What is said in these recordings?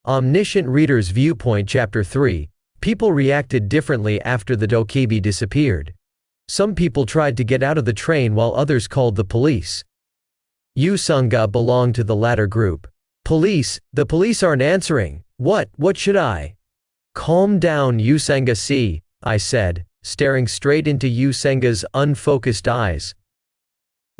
Omniscient Reader's Viewpoint Chapter 3. People reacted differently after the dokebi disappeared. Some people tried to get out of the train while others called the police. Yusunga belonged to the latter group. Police? The police aren't answering. What should I? Calm down, Yusunga. See, I said, staring straight into Yusunga's unfocused eyes.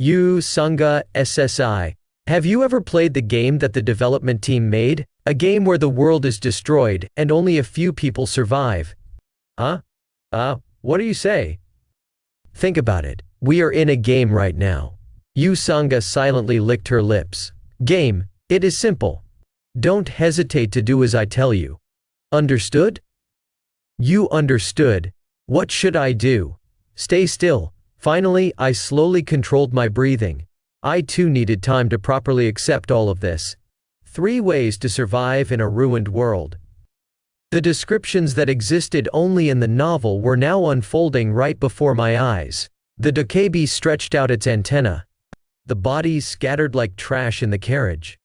Yusunga SSI. Have you ever played the game that the development team made? A game where the world is destroyed, and only a few people survive. Huh? What do you say? Think about it. We are in a game right now. Yusunga silently licked her lips. Game? It is simple. Don't hesitate to do as I tell you. Understood? You understood. What should I do? Stay still. Finally, I slowly controlled my breathing. I too needed time to properly accept all of this. 3 ways to survive in a ruined world. The descriptions that existed only in the novel were now unfolding right before my eyes. The dokebi stretched out its antenna. The bodies scattered like trash in the carriage.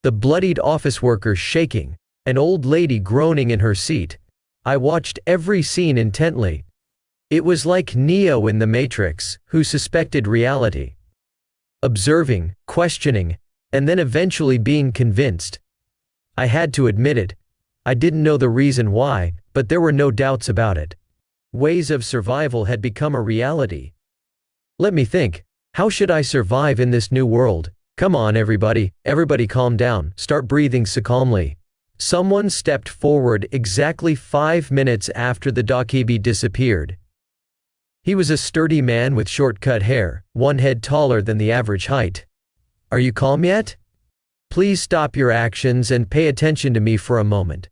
The bloodied office workers shaking. An old lady groaning in her seat. I watched every scene intently. It was like Neo in The Matrix, who suspected reality. Observing, questioning, and then eventually being convinced. I had to admit it. I didn't know the reason why, but there were no doubts about it. Ways of survival had become a reality. Let me think. How should I survive in this new world? Come on, everybody calm down, start breathing so calmly. Someone stepped forward exactly 5 minutes after the dokebi disappeared. He was a sturdy man with short-cut hair, 1 head taller than the average height. Are you calm yet? Please stop your actions and pay attention to me for a moment.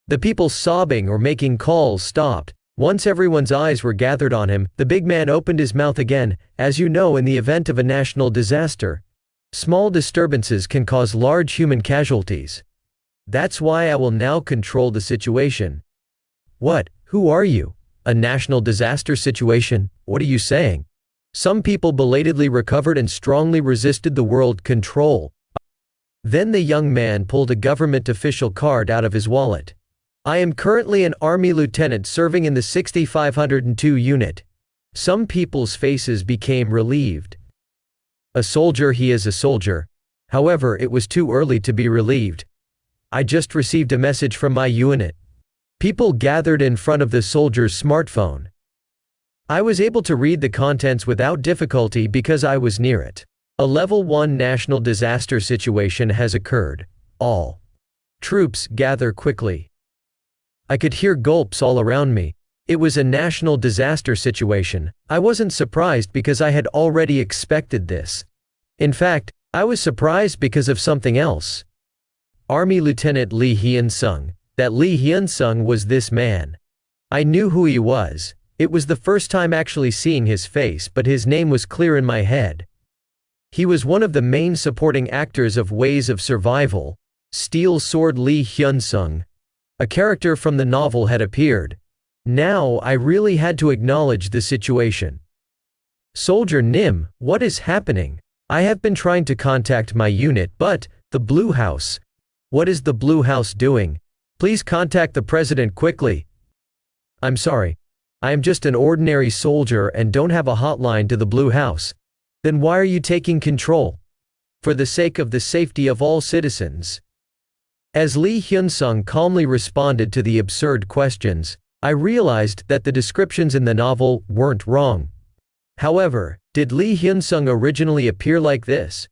The people sobbing or making calls stopped. Once everyone's eyes were gathered on him, the big man opened his mouth again. As you know, in the event of a national disaster, small disturbances can cause large human casualties. That's why I will now control the situation. What? Who are you? A national disaster situation? What are you saying? Some people belatedly recovered and strongly resisted the world control. Then the young man pulled a government official card out of his wallet. I am currently an army lieutenant serving in the 6502 unit. Some people's faces became relieved. A soldier, he is a soldier. However, it was too early to be relieved. I just received a message from my unit. People gathered in front of the soldier's smartphone. I was able to read the contents without difficulty because I was near it. A level 1 national disaster situation has occurred. All troops gather quickly. I could hear gulps all around me. It was a national disaster situation. I wasn't surprised because I had already expected this. In fact, I was surprised because of something else. Army Lieutenant Lee Hyun-sung. That Lee Hyun-sung was this man. I knew who he was. It was the first time actually seeing his face, but his name was clear in my head. He was one of the main supporting actors of Ways of Survival. Steel Sword Lee Hyun-sung. A character from the novel had appeared. Now I really had to acknowledge the situation. Soldier Nim, what is happening? I have been trying to contact my unit, but the Blue House. What is the Blue House doing? Please contact the president quickly. I'm sorry. I am just an ordinary soldier and don't have a hotline to the Blue House. Then why are you taking control? For the sake of the safety of all citizens. As Lee Hyun-sung calmly responded to the absurd questions, I realized that the descriptions in the novel weren't wrong. However, did Lee Hyun-sung originally appear like this?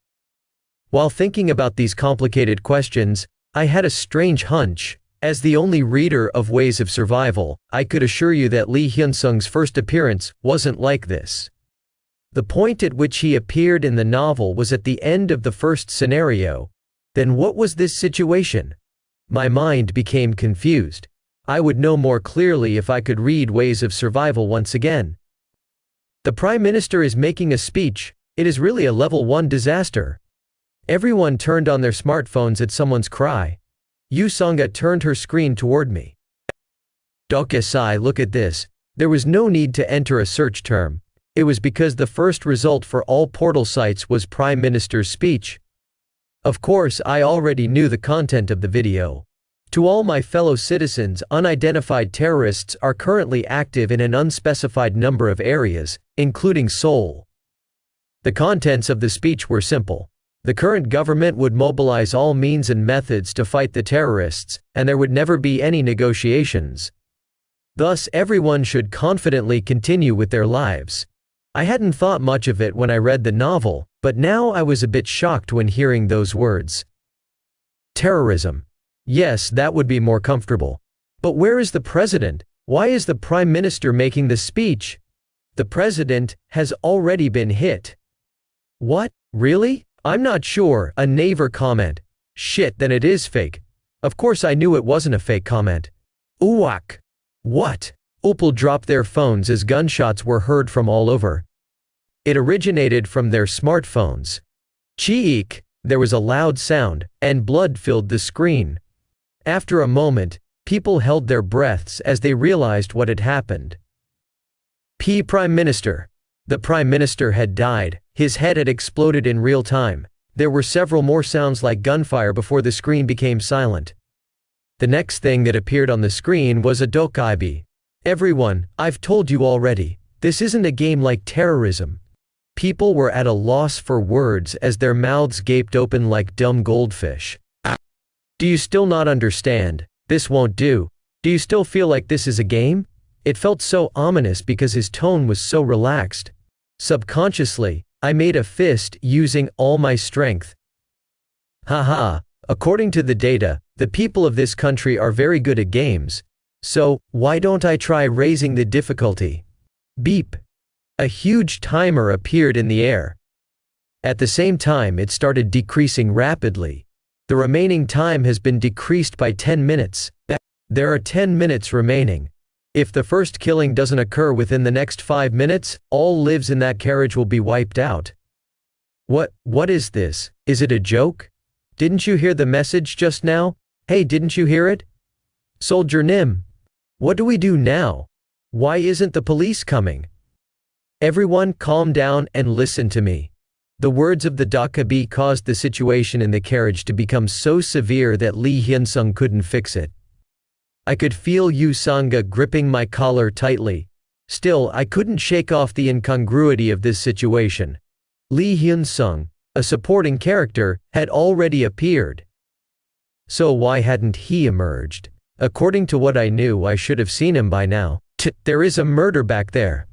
While thinking about these complicated questions, I had a strange hunch. As the only reader of Ways of Survival, I could assure you that Lee Hyun-sung's first appearance wasn't like this. The point at which he appeared in the novel was at the end of the first scenario. Then what was this situation? My mind became confused. I would know more clearly if I could read Ways of Survival once again. The Prime Minister is making a speech. It is really a level 1 disaster. Everyone turned on their smartphones at someone's cry. Yusunga turned her screen toward me. Dokesai, look at this. There was no need to enter a search term. It was because the first result for all portal sites was Prime Minister's speech. Of course, I already knew the content of the video. To all my fellow citizens, unidentified terrorists are currently active in an unspecified number of areas, including Seoul. The contents of the speech were simple. The current government would mobilize all means and methods to fight the terrorists, and there would never be any negotiations. Thus, everyone should confidently continue with their lives. I hadn't thought much of it when I read the novel, but now I was a bit shocked when hearing those words. Terrorism. Yes, that would be more comfortable. But where is the president? Why is the prime minister making the speech? The president has already been hit. What? Really? I'm not sure, a neighbor comment. Shit, then it is fake. Of course I knew it wasn't a fake comment. Uwak. What? Opal dropped their phones as gunshots were heard from all over. It originated from their smartphones. Cheek. There was a loud sound, and blood filled the screen. After a moment, people held their breaths as they realized what had happened. Prime Minister. The Prime Minister had died. His head had exploded in real time. There were several more sounds like gunfire before the screen became silent. The next thing that appeared on the screen was a dokaibi. Everyone, I've told you already, this isn't a game like terrorism. People were at a loss for words as their mouths gaped open like dumb goldfish. Do you still not understand? This won't do. Do you still feel like this is a game? It felt so ominous because his tone was so relaxed. Subconsciously, I made a fist using all my strength. Haha, according to the data, the people of this country are very good at games. So, why don't I try raising the difficulty? Beep. A huge timer appeared in the air. At the same time, it started decreasing rapidly. The remaining time has been decreased by 10 minutes. There are 10 minutes remaining. If the first killing doesn't occur within the next 5 minutes, all lives in that carriage will be wiped out. What is this? Is it a joke? Didn't you hear the message just now? Hey, didn't you hear it? Soldier Nim. What do we do now? Why isn't the police coming? Everyone calm down and listen to me. The words of the Dakabi caused the situation in the carriage to become so severe that Lee Hyun-sung couldn't fix it. I could feel Yu Sanga gripping my collar tightly. Still, I couldn't shake off the incongruity of this situation. Lee Hyun-sung, a supporting character, had already appeared. So why hadn't he emerged? According to what I knew, I should have seen him by now. There is a murder back there.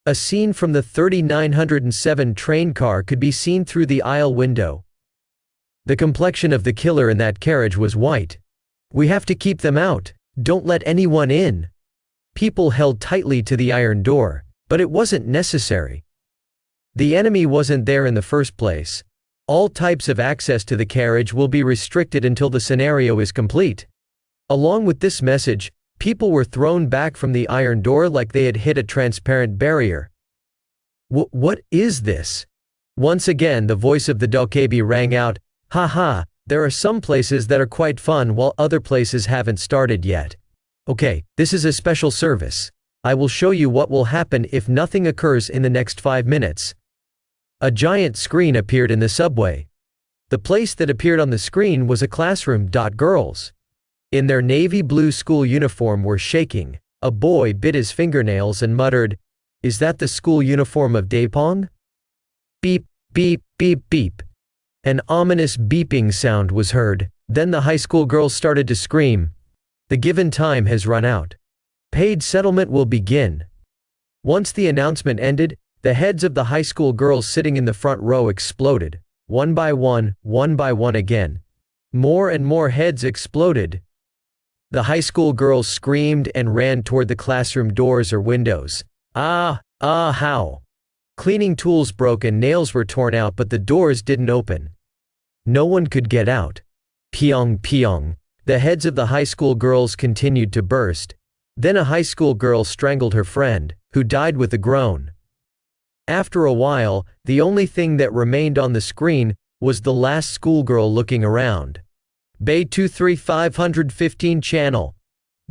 A scene from the 3907 train car could be seen through the aisle window. The complexion of the killer in that carriage was white. We have to keep them out. Don't let anyone in. People held tightly to the iron door, but it wasn't necessary. The enemy wasn't there in the first place. All types of access to the carriage will be restricted until the scenario is complete. Along with this message, people were thrown back from the iron door like they had hit a transparent barrier. What is this? Once again the voice of the Dokebi rang out, haha, there are some places that are quite fun while other places haven't started yet. Okay, this is a special service. I will show you what will happen if nothing occurs in the next 5 minutes. A giant screen appeared in the subway. The place that appeared on the screen was a classroom. Girls in their navy blue school uniform were shaking. A boy bit his fingernails and muttered, "Is that the school uniform of Daepong?" Beep, beep, beep, beep. An ominous beeping sound was heard. Then the high school girls started to scream. The given time has run out. Paid settlement will begin. Once the announcement ended, the heads of the high school girls sitting in the front row exploded. One by one again. More and more heads exploded. The high school girls screamed and ran toward the classroom doors or windows. How? Cleaning tools broke and nails were torn out, but the doors didn't open. No one could get out. Pyong. The heads of the high school girls continued to burst. Then a high school girl strangled her friend, who died with a groan. After a while, the only thing that remained on the screen was the last schoolgirl looking around. Bay 23515 channel.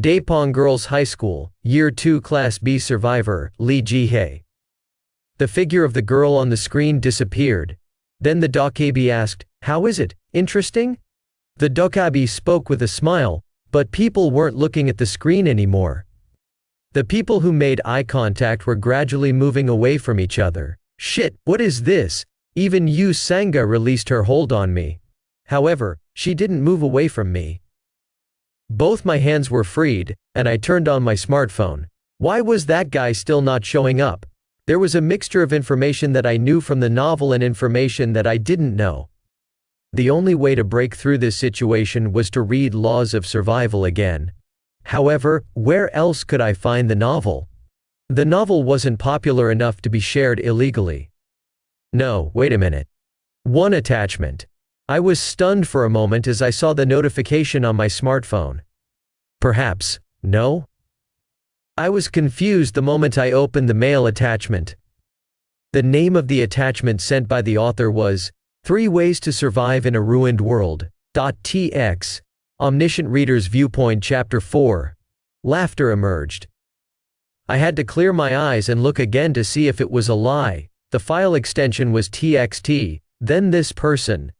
Daepong Girls High School, Year 2 Class B survivor, Lee Ji-hae. The figure of the girl on the screen disappeared. Then the Dokebi asked, How is it? Interesting? The Dokabi spoke with a smile, but people weren't looking at the screen anymore. The people who made eye contact were gradually moving away from each other. Shit, what is this? Even Yu Sanga released her hold on me. However, she didn't move away from me. Both my hands were freed, and I turned on my smartphone. Why was that guy still not showing up? There was a mixture of information that I knew from the novel and information that I didn't know. The only way to break through this situation was to read Laws of Survival again. However, where else could I find the novel? The novel wasn't popular enough to be shared illegally. No, wait a minute. One attachment. I was stunned for a moment as I saw the notification on my smartphone. Perhaps, no? I was confused the moment I opened the mail attachment. The name of the attachment sent by the author was 3 Ways to Survive in a Ruined World. .tx. Omniscient Reader's Viewpoint Chapter 4. Laughter emerged. I had to clear my eyes and look again to see if it was a lie. The file extension was txt, then this person.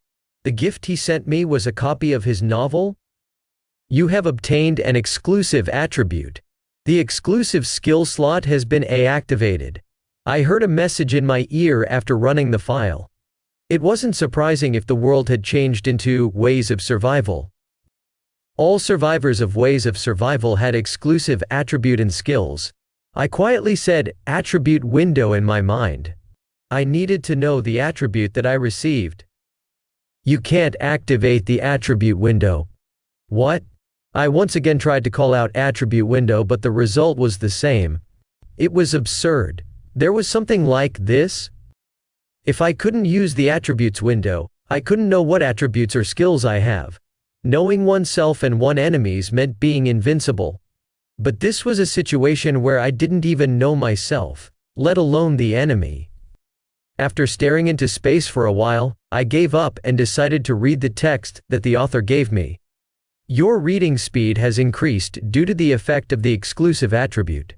The gift he sent me was a copy of his novel? You have obtained an exclusive attribute. The exclusive skill slot has been activated. I heard a message in my ear after running the file. It wasn't surprising if the world had changed into Ways of Survival. All survivors of Ways of Survival had exclusive attribute and skills. I quietly said, attribute window in my mind. I needed to know the attribute that I received. You can't activate the attribute window. What? I once again tried to call out attribute window, but the result was the same. It was absurd. There was something like this. If I couldn't use the attributes window, I couldn't know what attributes or skills I have. Knowing oneself and one's enemies meant being invincible. But this was a situation where I didn't even know myself, let alone the enemy. After staring into space for a while, I gave up and decided to read the text that the author gave me. Your reading speed has increased due to the effect of the exclusive attribute.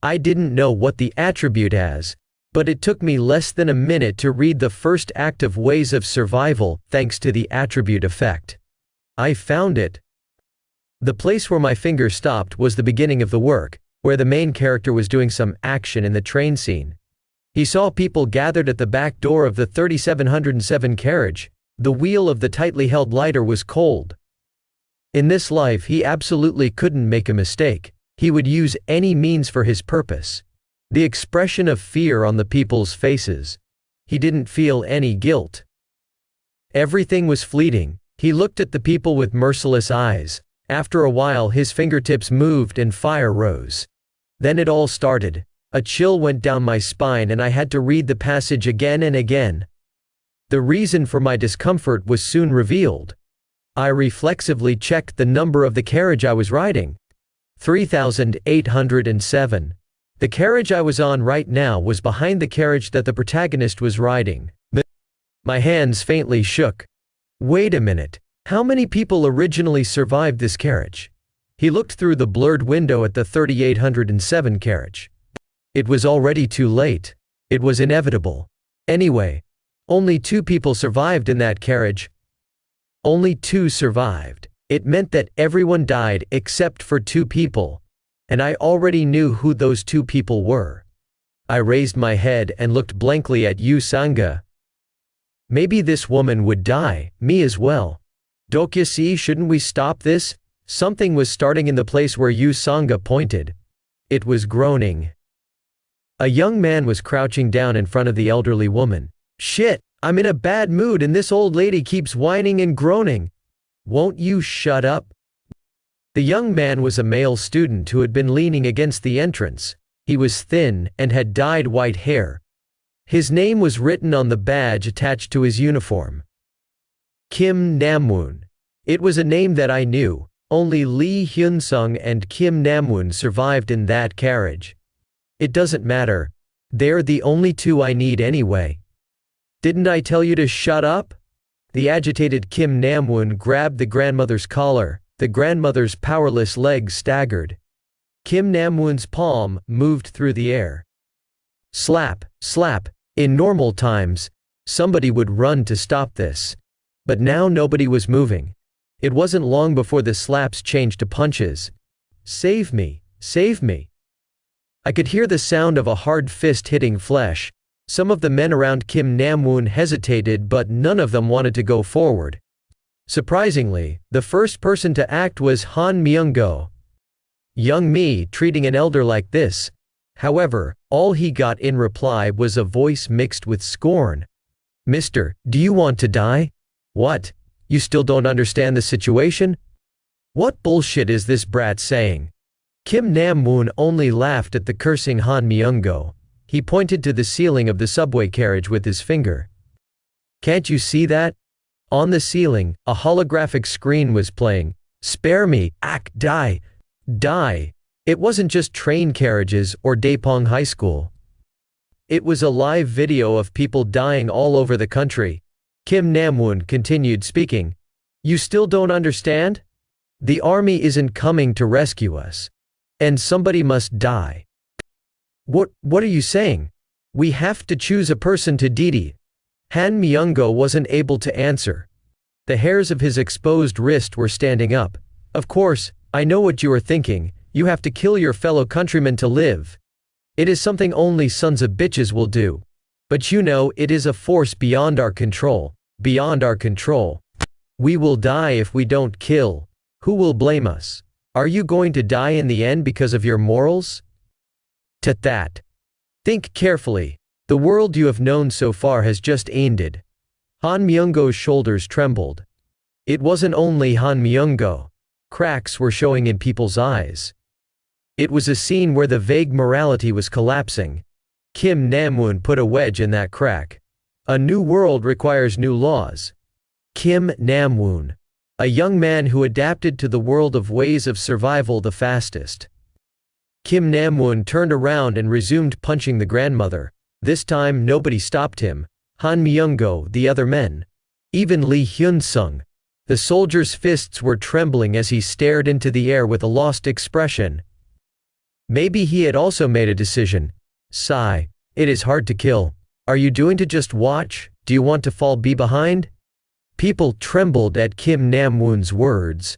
I didn't know what the attribute has, but it took me less than a minute to read the first act of Ways of Survival thanks to the attribute effect. I found it. The place where my finger stopped was the beginning of the work, where the main character was doing some action in the train scene. He saw people gathered at the back door of the 3707 carriage. The wheel of the tightly held lighter was cold. In this life he absolutely couldn't make a mistake. He would use any means for his purpose. The expression of fear on the people's faces. He didn't feel any guilt. Everything was fleeting. He looked at the people with merciless eyes. After a while his fingertips moved and fire rose. Then it all started. A chill went down my spine and I had to read the passage again and again. The reason for my discomfort was soon revealed. I reflexively checked the number of the carriage I was riding. 3807. The carriage I was on right now was behind the carriage that the protagonist was riding. My hands faintly shook. Wait a minute. How many people originally survived this carriage? He looked through the blurred window at the 3807 carriage. It was already too late. It was inevitable. Anyway, only 2 people survived in that carriage. Only 2 survived. It meant that everyone died except for 2 people. And I already knew who those 2 people were. I raised my head and looked blankly at Yu Sanga. Maybe this woman would die, me as well. Dokyasi, shouldn't we stop this? Something was starting in the place where Yu Sanga pointed. It was groaning. A young man was crouching down in front of the elderly woman. Shit, I'm in a bad mood and this old lady keeps whining and groaning. Won't you shut up? The young man was a male student who had been leaning against the entrance. He was thin and had dyed white hair. His name was written on the badge attached to his uniform. Kim Namwoon. It was a name that I knew. Only Lee Hyun-sung and Kim Namwoon survived in that carriage. It doesn't matter. They're the only 2 I need anyway. Didn't I tell you to shut up? The agitated Kim Namwoon grabbed the grandmother's collar. The grandmother's powerless legs staggered. Kim Namwoon's palm moved through the air. Slap, slap. In normal times, somebody would run to stop this. But now nobody was moving. It wasn't long before the slaps changed to punches. Save me, save me. I could hear the sound of a hard fist hitting flesh. Some of the men around Kim Nam-woon hesitated, but none of them wanted to go forward. Surprisingly, the first person to act was Han Myung-go. Young me treating an elder like this. However, all he got in reply was a voice mixed with scorn. Mister, do you want to die? What? You still don't understand the situation? What bullshit is this brat saying? Kim Nam-woon only laughed at the cursing Han Myung-go. He pointed to the ceiling of the subway carriage with his finger. Can't you see that? On the ceiling, a holographic screen was playing. Spare me, die, die. It wasn't just train carriages or Daepong High School. It was a live video of people dying all over the country. Kim Nam-woon continued speaking. You still don't understand? The army isn't coming to rescue us. And somebody must die. What are you saying? We have to choose a person to DD. Han Myung-go wasn't able to answer. The hairs of his exposed wrist were standing up. Of course, I know what you are thinking. You have to kill your fellow countrymen to live. It is something only sons of bitches will do. But you know, it is a force beyond our control. Beyond our control. We will die if we don't kill. Who will blame us? Are you going to die in the end because of your morals? That. Think carefully. The world you have known so far has just ended. Han Myung-go's shoulders trembled. It wasn't only Han Myung-go. Cracks were showing in people's eyes. It was a scene where the vague morality was collapsing. Kim Nam-woon put a wedge in that crack. A new world requires new laws. Kim Nam-woon. A young man who adapted to the world of ways of survival the fastest. Kim Nam-woon turned around and resumed punching the grandmother. This time nobody stopped him. Han Myung-go, the other men. Even Lee Hyun-sung. The soldier's fists were trembling as he stared into the air with a lost expression. Maybe he had also made a decision. Sigh. It is hard to kill. Are you doing to just watch? Do you want to fall behind? People trembled at Kim Nam-woon's words.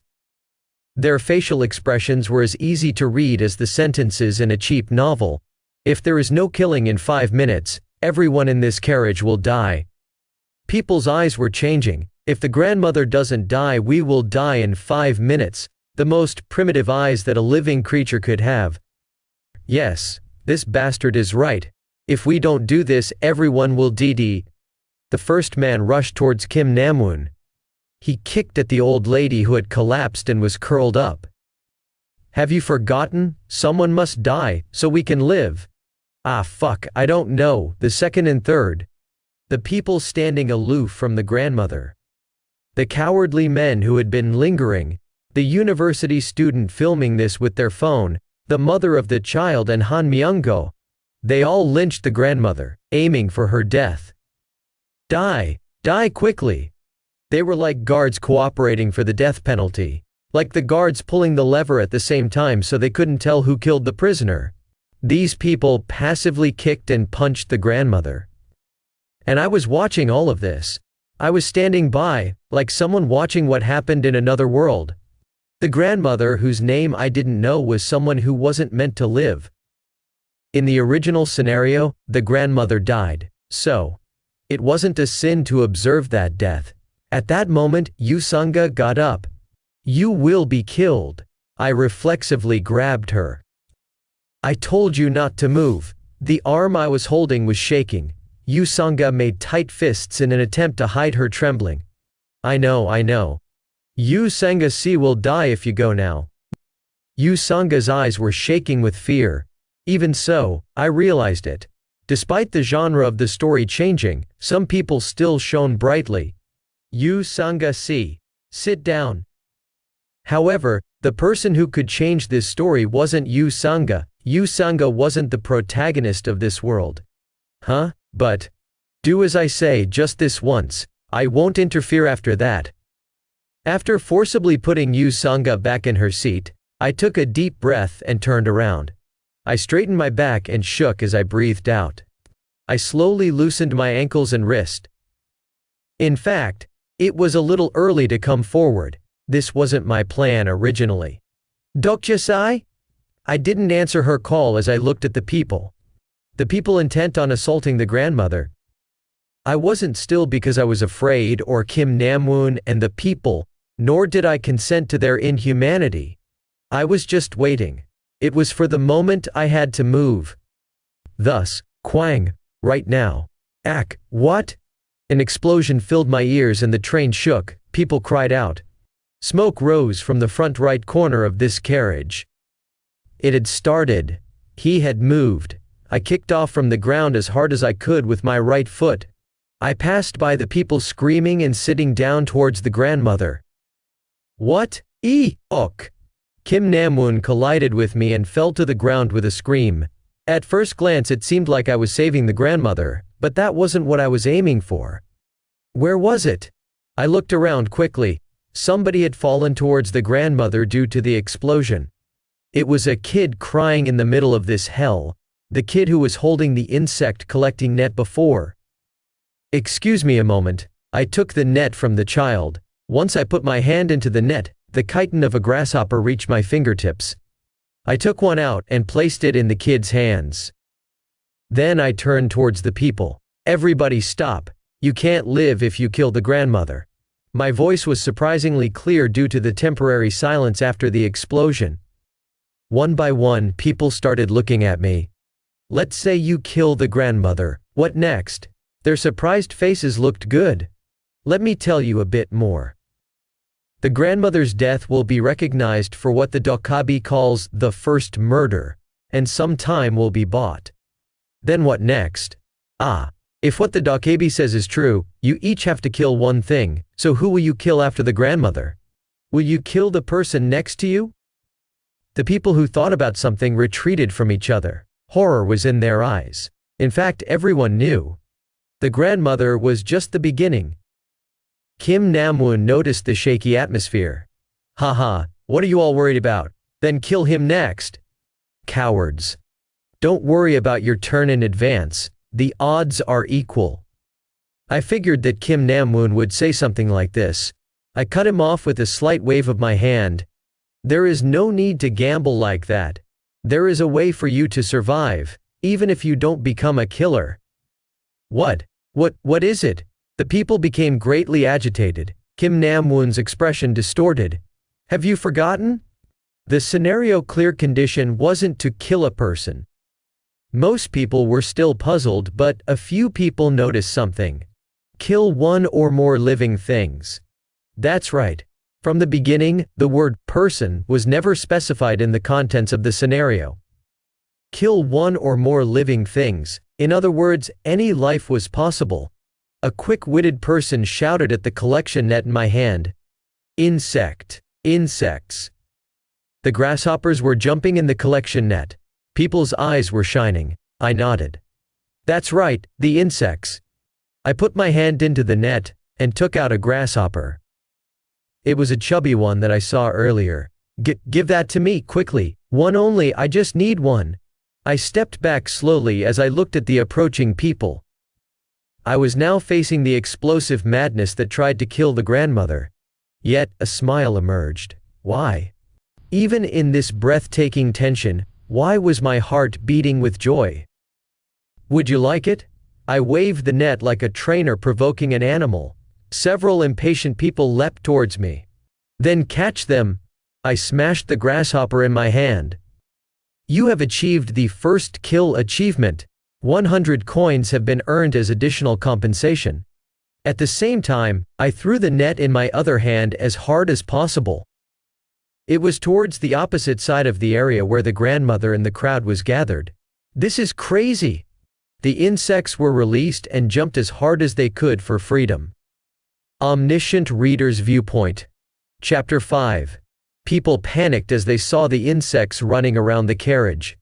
Their facial expressions were as easy to read as the sentences in a cheap novel. If there is no killing in 5 minutes, everyone in this carriage will die. People's eyes were changing. If the grandmother doesn't die, we will die in 5 minutes. The most primitive eyes that a living creature could have. Yes, this bastard is right. If we don't do this, everyone will DD. The first man rushed towards Kim Nam-woon. He kicked at the old lady who had collapsed and was curled up. Have you forgotten? Someone must die, so we can live. Ah fuck, I don't know. The second and third. The people standing aloof from the grandmother. The cowardly men who had been lingering. The university student filming this with their phone. The mother of the child and Han Myung-go. They all lynched the grandmother, aiming for her death. Die! Die quickly! They were like guards cooperating for the death penalty. Like the guards pulling the lever at the same time so they couldn't tell who killed the prisoner. These people passively kicked and punched the grandmother. And I was watching all of this. I was standing by, like someone watching what happened in another world. The grandmother, whose name I didn't know, was someone who wasn't meant to live. In the original scenario, the grandmother died. So, it wasn't a sin to observe that death. At that moment, Yoo Sung-ga got up. You will be killed. I reflexively grabbed her. I told you not to move. The arm I was holding was shaking. Yoo Sung-ga made tight fists in an attempt to hide her trembling. I know. Yoo Sung-ga will die if you go now. Yoo Sung-ga's eyes were shaking with fear. Even so, I realized it. Despite the genre of the story changing, some people still shone brightly. Yoo Sung-ga, sit down. However, the person who could change this story wasn't Yoo Sung-ga. Yoo Sung-ga wasn't the protagonist of this world. Huh? But do as I say just this once. I won't interfere after that. After forcibly putting Yoo Sung-ga back in her seat, I took a deep breath and turned around. I straightened my back and shook as I breathed out. I slowly loosened my ankles and wrist. In fact, it was a little early to come forward. This wasn't my plan originally. Dokjasai? I didn't answer her call as I looked at the people. The people intent on assaulting the grandmother. I wasn't still because I was afraid or Kim Namwoon and the people, nor did I consent to their inhumanity. I was just waiting. It was for the moment I had to move. Thus, Quang, right now. Ack, what? An explosion filled my ears and the train shook, people cried out. Smoke rose from the front right corner of this carriage. It had started. He had moved. I kicked off from the ground as hard as I could with my right foot. I passed by the people screaming and sitting down towards the grandmother. What? Ok. Kim Namwoon collided with me and fell to the ground with a scream. At first glance it seemed like I was saving the grandmother, but that wasn't what I was aiming for. Where was it? I looked around quickly. Somebody had fallen towards the grandmother due to the explosion. It was a kid crying in the middle of this hell, the kid who was holding the insect collecting net before. Excuse me a moment, I took the net from the child. Once I put my hand into the net, the chitin of a grasshopper reached my fingertips. I took one out and placed it in the kid's hands. Then I turned towards the people. Everybody stop. You can't live if you kill the grandmother. My voice was surprisingly clear due to the temporary silence after the explosion. One by one, people started looking at me. Let's say you kill the grandmother, what next? Their surprised faces looked good. Let me tell you a bit more. The grandmother's death will be recognized for what the Dokabi calls the first murder, and some time will be bought. Then what next? If what the Dokabi says is true, you each have to kill one thing, so who will you kill after the grandmother? Will you kill the person next to you? The people who thought about something retreated from each other. Horror was in their eyes. In fact, everyone knew. The grandmother was just the beginning. Kim Namwoon noticed the shaky atmosphere. Haha, what are you all worried about? Then kill him next. Cowards. Don't worry about your turn in advance, the odds are equal. I figured that Kim Namwoon would say something like this. I cut him off with a slight wave of my hand. There is no need to gamble like that. There is a way for you to survive, even if you don't become a killer. What is it? The people became greatly agitated. Kim Namwoon's expression distorted. Have you forgotten? The scenario clear condition wasn't to kill a person. Most people were still puzzled, but a few people noticed something. Kill one or more living things. That's right. From the beginning, the word person was never specified in the contents of the scenario. Kill one or more living things. In other words, any life was possible. A quick-witted person shouted at the collection net in my hand. Insects. The grasshoppers were jumping in the collection net. People's eyes were shining. I nodded. That's right, the insects. I put my hand into the net and took out a grasshopper. It was a chubby one that I saw earlier. Give that to me, quickly. One only, I just need one. I stepped back slowly as I looked at the approaching people. I was now facing the explosive madness that tried to kill the grandmother. Yet, a smile emerged. Why? Even in this breathtaking tension, why was my heart beating with joy? Would you like it? I waved the net like a trainer provoking an animal. Several impatient people leapt towards me. Then catch them. I smashed the grasshopper in my hand. You have achieved the first kill achievement. 100 coins have been earned as additional compensation. At the same time, I threw the net in my other hand as hard as possible. It was towards the opposite side of the area where the grandmother and the crowd was gathered. This is crazy. The insects were released and jumped as hard as they could for freedom. Omniscient Reader's Viewpoint. Chapter 5. People panicked as they saw the insects running around the carriage.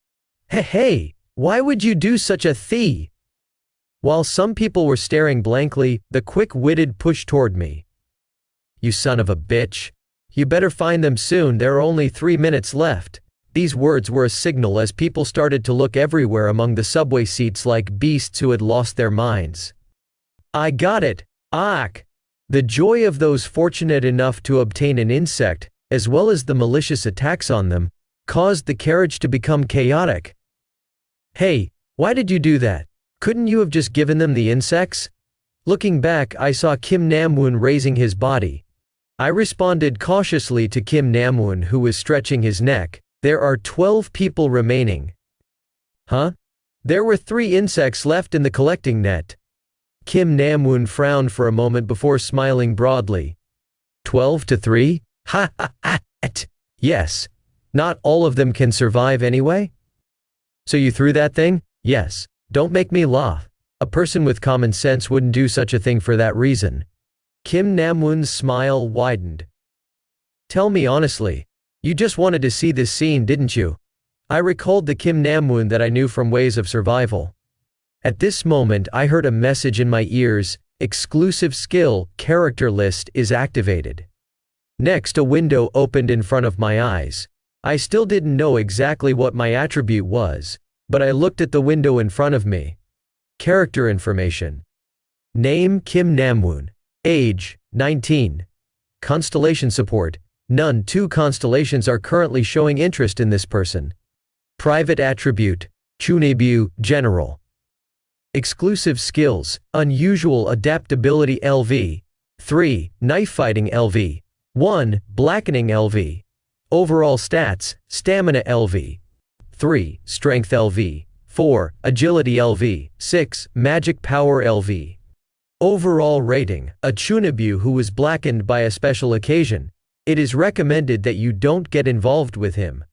Hey! Why would you do such a thing? While some people were staring blankly, the quick-witted pushed toward me. You son of a bitch. You better find them soon, there are only 3 minutes left. These words were a signal as people started to look everywhere among the subway seats like beasts who had lost their minds. I got it. The joy of those fortunate enough to obtain an insect, as well as the malicious attacks on them, caused the carriage to become chaotic. Hey, why did you do that? Couldn't you have just given them the insects? Looking back, I saw Kim Namwoon raising his body. I responded cautiously to Kim Namwoon, who was stretching his neck. There are 12 people remaining. Huh? There were 3 insects left in the collecting net. Kim Namwoon frowned for a moment before smiling broadly. 12 to 3? Ha ha ha! Yes. Not all of them can survive anyway? So you threw that thing? Yes. Don't make me laugh. A person with common sense wouldn't do such a thing for that reason. Kim Namwoon's smile widened. Tell me honestly, you just wanted to see this scene, didn't you? I recalled the Kim Namwoon that I knew from Ways of Survival. At this moment I heard a message in my ears: exclusive skill, character list is activated. Next, a window opened in front of my eyes. I still didn't know exactly what my attribute was, but I looked at the window in front of me. Character information. Name: Kim Namwoon. Age: 19. Constellation support: none. 2 constellations are currently showing interest in this person. Private attribute: Chunebyu, general. Exclusive skills: unusual adaptability LV. 3. Knife fighting LV. 1. Blackening LV. Overall stats: stamina LV. 3. Strength LV. 4. Agility LV. 6. Magic power LV. Overall rating: a Chunebyu who was blackened by a special occasion. It is recommended that you don't get involved with him.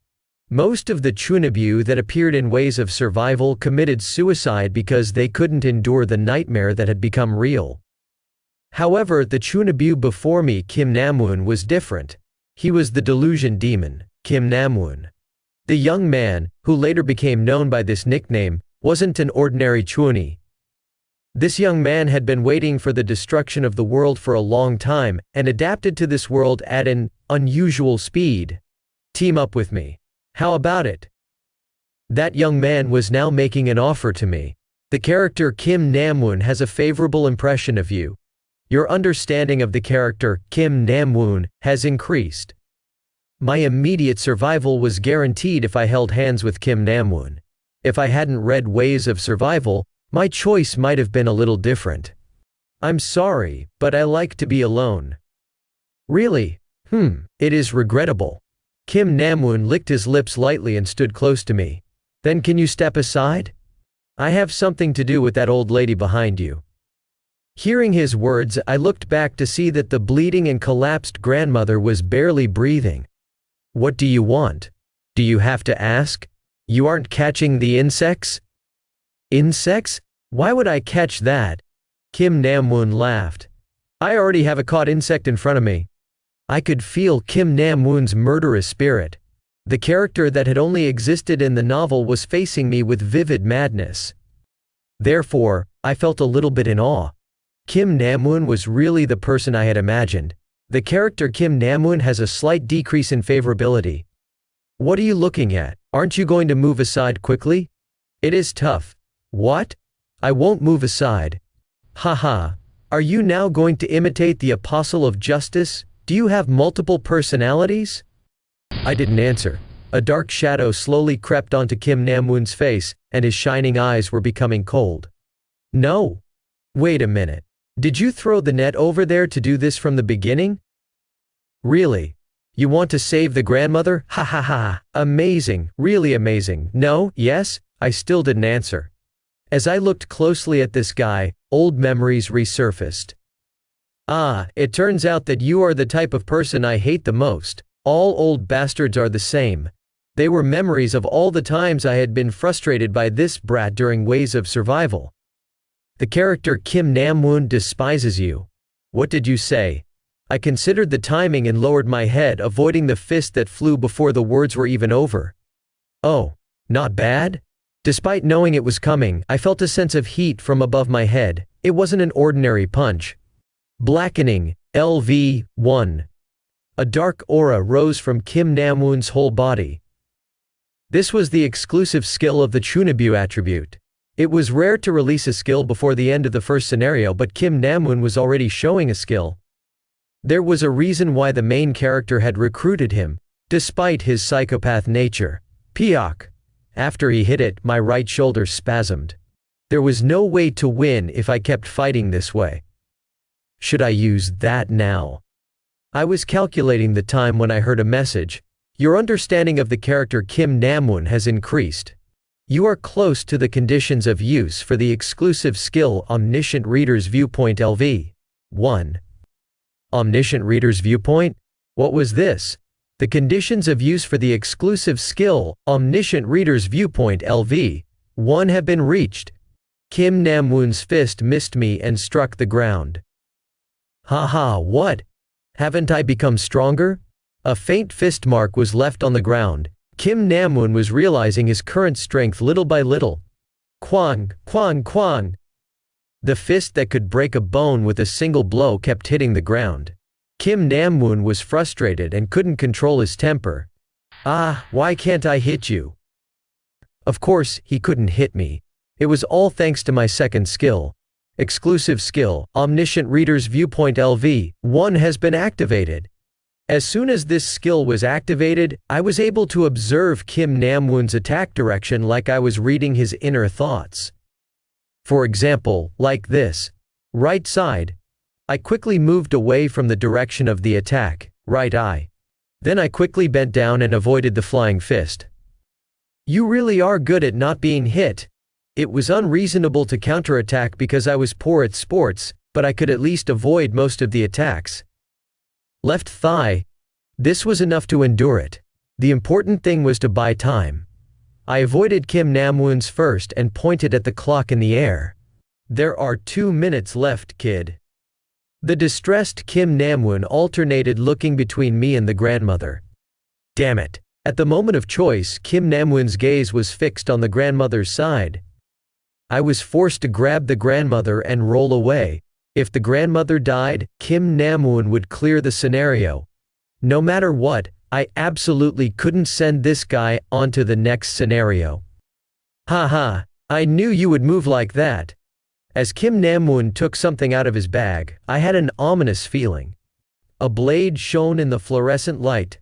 Most of the Chunebyu that appeared in Ways of Survival committed suicide because they couldn't endure the nightmare that had become real. However, the Chunebyu before me, Kim Namwoon, was different. He was the delusion demon, Kim Namwoon. The young man, who later became known by this nickname, wasn't an ordinary Chuni. This young man had been waiting for the destruction of the world for a long time, and adapted to this world at an unusual speed. Team up with me. How about it? That young man was now making an offer to me. The character Kim Namwoon has a favorable impression of you. Your understanding of the character Kim Namwoon has increased. My immediate survival was guaranteed if I held hands with Kim Namwoon. If I hadn't read Ways of Survival, my choice might have been a little different. I'm sorry, but I like to be alone. Really? It is regrettable. Kim Namwoon licked his lips lightly and stood close to me. Then can you step aside? I have something to do with that old lady behind you. Hearing his words, I looked back to see that the bleeding and collapsed grandmother was barely breathing. What do you want? Do you have to ask? You aren't catching the insects? Insects? Why would I catch that? Kim Namwoon laughed. I already have a caught insect in front of me. I could feel Kim Namwoon's murderous spirit. The character that had only existed in the novel was facing me with vivid madness. Therefore, I felt a little bit in awe. Kim Namwoon was really the person I had imagined. The character Kim Namwoon has a slight decrease in favorability. What are you looking at? Aren't you going to move aside quickly? It is tough. What? I won't move aside. Haha. Are you now going to imitate the Apostle of Justice? Do you have multiple personalities? I didn't answer. A dark shadow slowly crept onto Kim Namwoon's face, and his shining eyes were becoming cold. No. Wait a minute. Did you throw the net over there to do this from the beginning? Really? You want to save the grandmother? Ha ha ha. Amazing. Really amazing. No? Yes? I still didn't answer. As I looked closely at this guy, old memories resurfaced. Ah, it turns out that you are the type of person I hate the most. All old bastards are the same. They were memories of all the times I had been frustrated by this brat during Ways of Survival. The character Kim Namwoon despises you. What did you say? I considered the timing and lowered my head, avoiding the fist that flew before the words were even over. Oh, not bad? Despite knowing it was coming, I felt a sense of heat from above my head. It wasn't an ordinary punch. Blackening, LV, 1. A dark aura rose from Kim Namwoon's whole body. This was the exclusive skill of the Chunebyu attribute. It was rare to release a skill before the end of the first scenario, but Kim Namwoon was already showing a skill. There was a reason why the main character had recruited him, despite his psychopath nature. Peok. After he hit it, my right shoulder spasmed. There was no way to win if I kept fighting this way. Should I use that now? I was calculating the time when I heard a message. Your understanding of the character Kim Namwoon has increased. You are close to the conditions of use for the exclusive skill Omniscient Reader's Viewpoint LV. 1. Omniscient Reader's Viewpoint? What was this? The conditions of use for the exclusive skill Omniscient Reader's Viewpoint LV. 1 have been reached. Kim Namwoon's fist missed me and struck the ground. Haha, what? Haven't I become stronger? A faint fist mark was left on the ground. Kim Namwoon was realizing his current strength little by little. Kwang, kwang, kwang. The fist that could break a bone with a single blow kept hitting the ground. Kim Namwoon was frustrated and couldn't control his temper. Ah, why can't I hit you? Of course, he couldn't hit me. It was all thanks to my second skill. Exclusive skill, Omniscient Reader's Viewpoint LV. 1 has been activated. As soon as this skill was activated, I was able to observe Kim Namwoon's attack direction like I was reading his inner thoughts. For example, like this. Right side. I quickly moved away from the direction of the attack, right eye. Then I quickly bent down and avoided the flying fist. You really are good at not being hit. It was unreasonable to counterattack because I was poor at sports, but I could at least avoid most of the attacks. Left thigh. This was enough to endure it. The important thing was to buy time. I avoided Kim Namwoon's first and pointed at the clock in the air. There are 2 minutes left, kid. The distressed Kim Namwoon alternated looking between me and the grandmother. Damn it. At the moment of choice, Kim Namwoon's gaze was fixed on the grandmother's side. I was forced to grab the grandmother and roll away. If the grandmother died, Kim Namwoon would clear the scenario. No matter what, I absolutely couldn't send this guy on to the next scenario. Haha, I knew you would move like that. As Kim Namwoon took something out of his bag, I had an ominous feeling. A blade shone in the fluorescent light.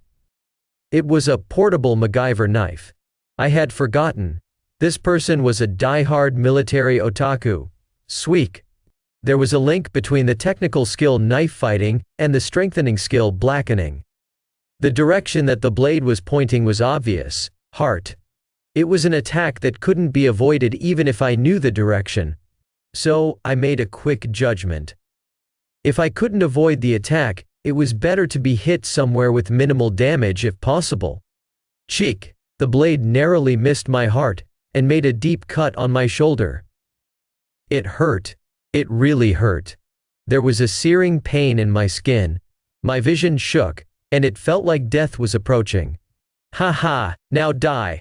It was a portable MacGyver knife. I had forgotten. This person was a die-hard military otaku. Sweek. There was a link between the technical skill knife fighting and the strengthening skill blackening. The direction that the blade was pointing was obvious, heart. It was an attack that couldn't be avoided even if I knew the direction. So, I made a quick judgment. If I couldn't avoid the attack, it was better to be hit somewhere with minimal damage if possible. Cheek. The blade narrowly missed my heart and made a deep cut on my shoulder. It hurt. It really hurt. There was a searing pain in my skin. My vision shook, and it felt like death was approaching. Haha, now die.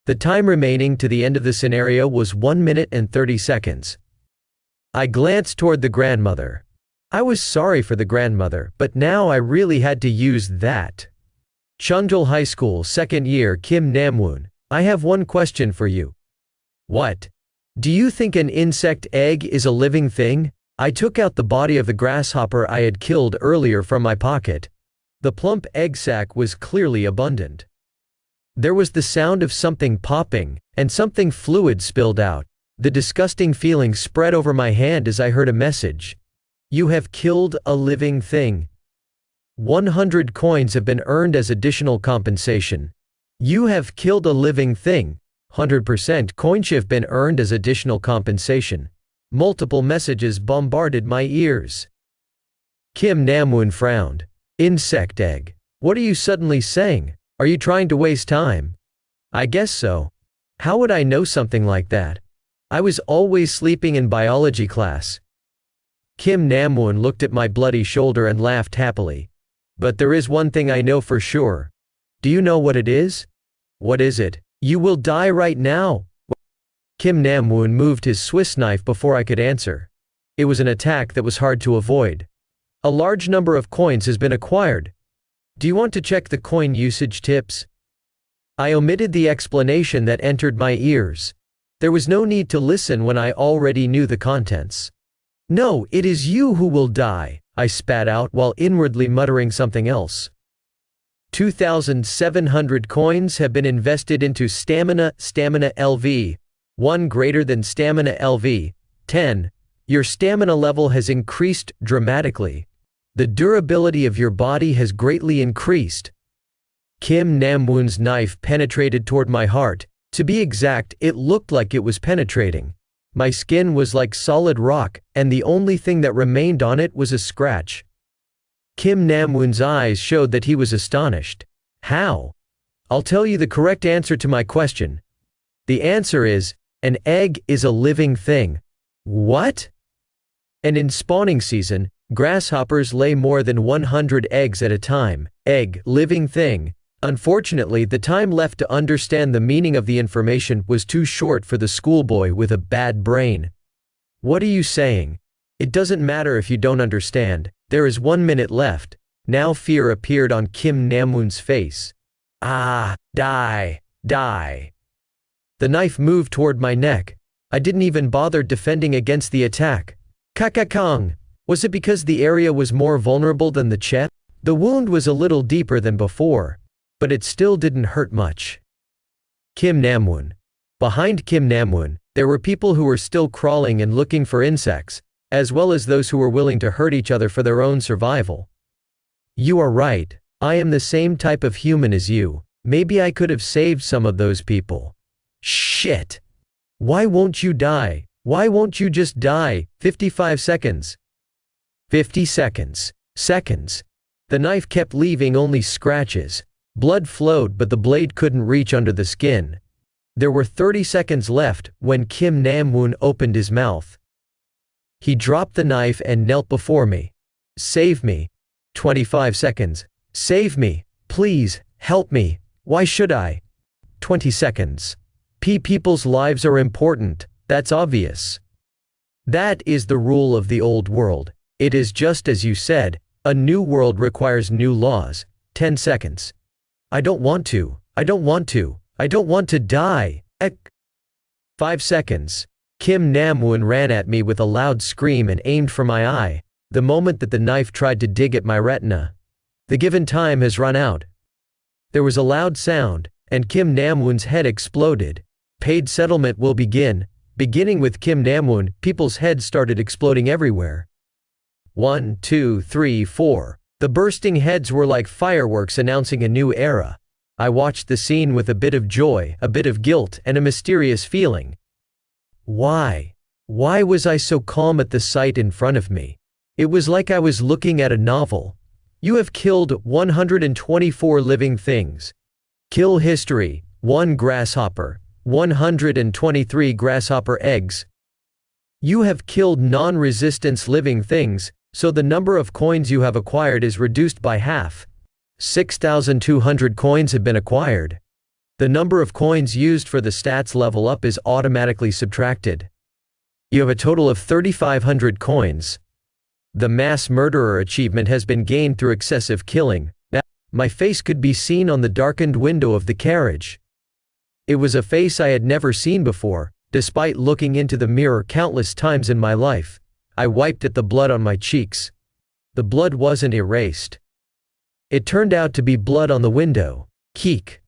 The time remaining to the end of the scenario was 1 minute and 30 seconds. I glanced toward the grandmother. I was sorry for the grandmother, but now I really had to use that. Chunjul High School 2nd year Kim Namwoon, I have one question for you. What? Do you think an insect egg is a living thing? I took out the body of the grasshopper I had killed earlier from my pocket. The plump egg sac was clearly abundant. There was the sound of something popping, and something fluid spilled out. The disgusting feeling spread over my hand as I heard a message. You have killed a living thing. 100 coins have been earned as additional compensation. You have killed a living thing. 100% coins have been earned as additional compensation. Multiple messages bombarded my ears. Kim Namwoon frowned. Insect egg. What are you suddenly saying? Are you trying to waste time? I guess so. How would I know something like that? I was always sleeping in biology class. Kim Namwoon looked at my bloody shoulder and laughed happily. But there is one thing I know for sure. Do you know what it is? What is it? You will die right now. Kim Namwoon moved his Swiss knife before I could answer. It was an attack that was hard to avoid. A large number of coins has been acquired. Do you want to check the coin usage tips? I omitted the explanation that entered my ears. There was no need to listen when I already knew the contents. No, it is you who will die. I spat out while inwardly muttering something else. 2,700 coins have been invested into Stamina LV. 1 greater than Stamina LV. 10. Your stamina level has increased dramatically. The durability of your body has greatly increased. Kim Namwoon's knife penetrated toward my heart. To be exact, it looked like it was penetrating. My skin was like solid rock, and the only thing that remained on it was a scratch. Kim Namwoon's eyes showed that he was astonished. How? I'll tell you the correct answer to my question. The answer is, an egg is a living thing. What? And in spawning season, grasshoppers lay more than 100 eggs at a time. Egg, living thing. Unfortunately, the time left to understand the meaning of the information was too short for the schoolboy with a bad brain. What are you saying? It doesn't matter if you don't understand. There is 1 minute left. Now fear appeared on Kim Namwoon's face. Ah, die, die. The knife moved toward my neck. I didn't even bother defending against the attack. Kakakong! Was it because the area was more vulnerable than the chest? The wound was a little deeper than before, but it still didn't hurt much. Kim Namwoon. Behind Kim Namwoon, there were people who were still crawling and looking for insects, as well as those who were willing to hurt each other for their own survival. You are right. I am the same type of human as you. Maybe I could have saved some of those people. Shit! Why won't you die? Why won't you just die? 55 seconds. 50 seconds. Seconds. The knife kept leaving only scratches. Blood flowed, but the blade couldn't reach under the skin. There were 30 seconds left when Kim Namwoon opened his mouth. He dropped the knife and knelt before me. Save me. 25 seconds. Save me. Please, help me. Why should I? 20 seconds. People's lives are important, that's obvious. That is the rule of the old world. It is just as you said, a new world requires new laws. 10 seconds. I don't want to. I don't want to. I don't want to die. 5 seconds. Kim Namwoon ran at me with a loud scream and aimed for my eye, the moment that the knife tried to dig at my retina. The given time has run out. There was a loud sound, and Kim Namwoon's head exploded. Paid settlement will begin. Beginning with Kim Namwoon, people's heads started exploding everywhere. 1, 2, 3, 4. The bursting heads were like fireworks announcing a new era. I watched the scene with a bit of joy, a bit of guilt, and a mysterious feeling. Why? Why was I so calm at the sight in front of me? It was like I was looking at a novel. You have killed 124 living things. Kill history. 1 grasshopper. 123 grasshopper eggs. You have killed non-resistance living things, so the number of coins you have acquired is reduced by half. 6,200 coins have been acquired. The number of coins used for the stats level up is automatically subtracted. You have a total of 3,500 coins. The mass murderer achievement has been gained through excessive killing. My face could be seen on the darkened window of the carriage. It was a face I had never seen before, despite looking into the mirror countless times in my life. I wiped at the blood on my cheeks. The blood wasn't erased. It turned out to be blood on the window. Keek.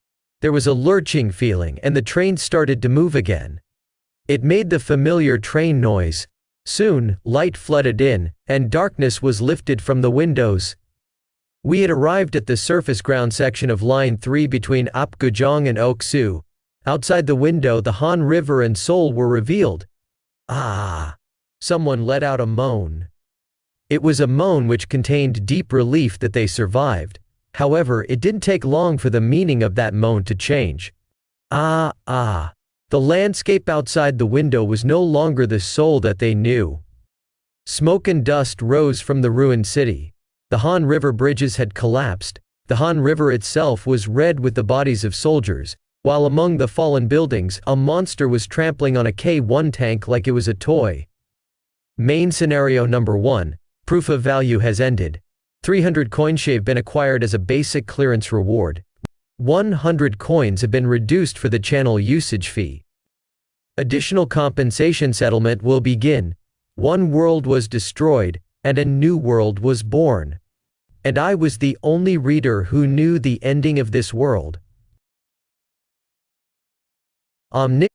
There was a lurching feeling and the train started to move again. It made the familiar train noise. Soon, light flooded in, and darkness was lifted from the windows. We had arrived at the surface ground section of Line 3 between Apgujeong and Oksu. Outside the window, the Han River and Seoul were revealed. Ah! Someone let out a moan. It was a moan which contained deep relief that they survived. However, it didn't take long for the meaning of that moan to change. Ah, ah. The landscape outside the window was no longer the Seoul that they knew. Smoke and dust rose from the ruined city. The Han River bridges had collapsed. The Han River itself was red with the bodies of soldiers, while among the fallen buildings, a monster was trampling on a K-1 tank like it was a toy. Main scenario number 1. Proof of value has ended. 300 coins have been acquired as a basic clearance reward. 100 coins have been reduced for the channel usage fee. Additional compensation settlement will begin. 1 world was destroyed. and a new world was born. And I was the only reader who knew the ending of this world. Omniscient